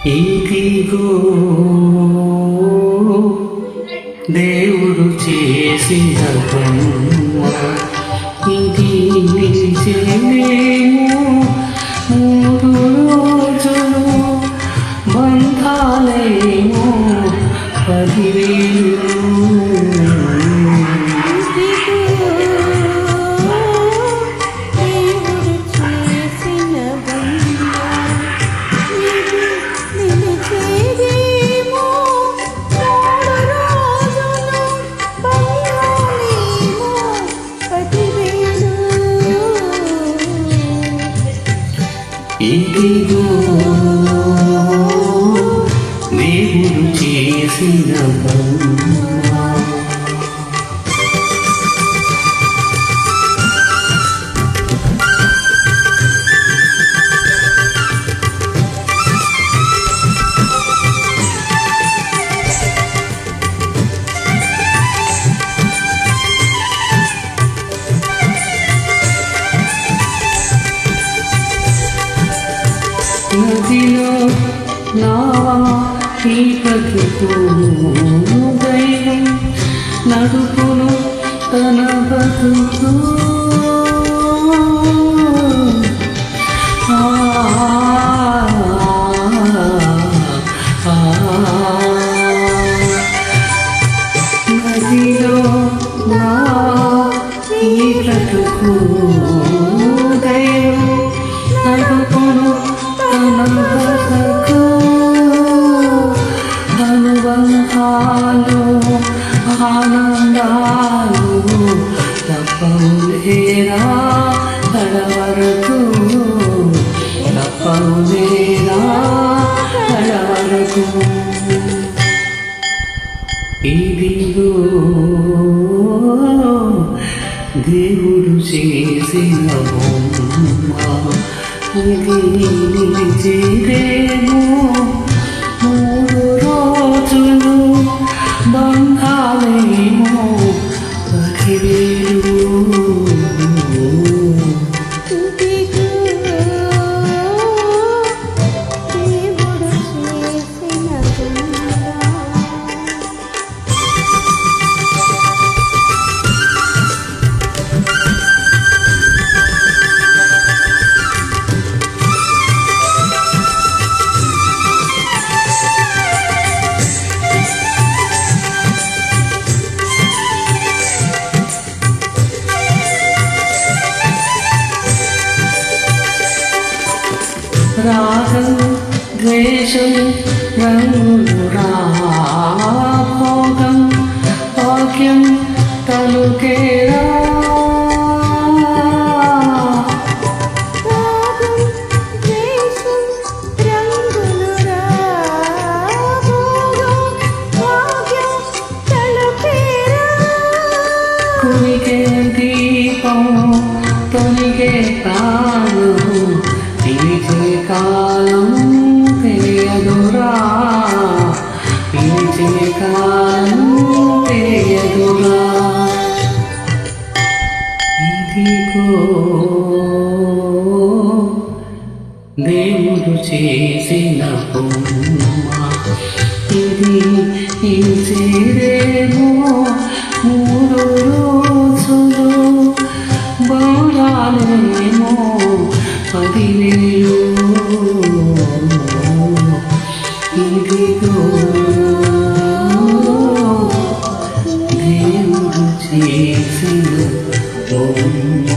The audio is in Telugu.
ఇదిగో దేవుడు చేసిన బొమ్మ, ఇది నిజమేమో. 3 రోజులు బంధాలేమో 10,000. ఇదిగో దేవుడు చేసిన బొమ్మ. నదిలో నావా ఈ బ్రతుకు దైవం నడుపును తన బతుకు. నదిలో నావా ఈ బ్రతుకు దైవం నడుపును అనుబంధాలు ఆనందాలు తప్పవులేరా కడవరకు, తప్పవులేరా కడవరకు. ఇదిగో దేవుడు చేసిన బొమ్మ, ఇది నిజమేమో. 3 రోజులు బంధాలేమో 10,000. రాగం ద్వేషం రంగులు రాగం భాగ్యం తలుకేరా. కునికే దీపం తొలిగే ప్రాణం పిలిచే కాలం తెలియదురా, పిలిచే కాలం తెలియదురా. ఇదిగో దేవుడు చేసిన బొమ్మ, ఇది నిజమేమో. 3 రోజులు బంధాలేమో 10,000. ఇదిగో దేవుడు చేసిన బొమ్మ.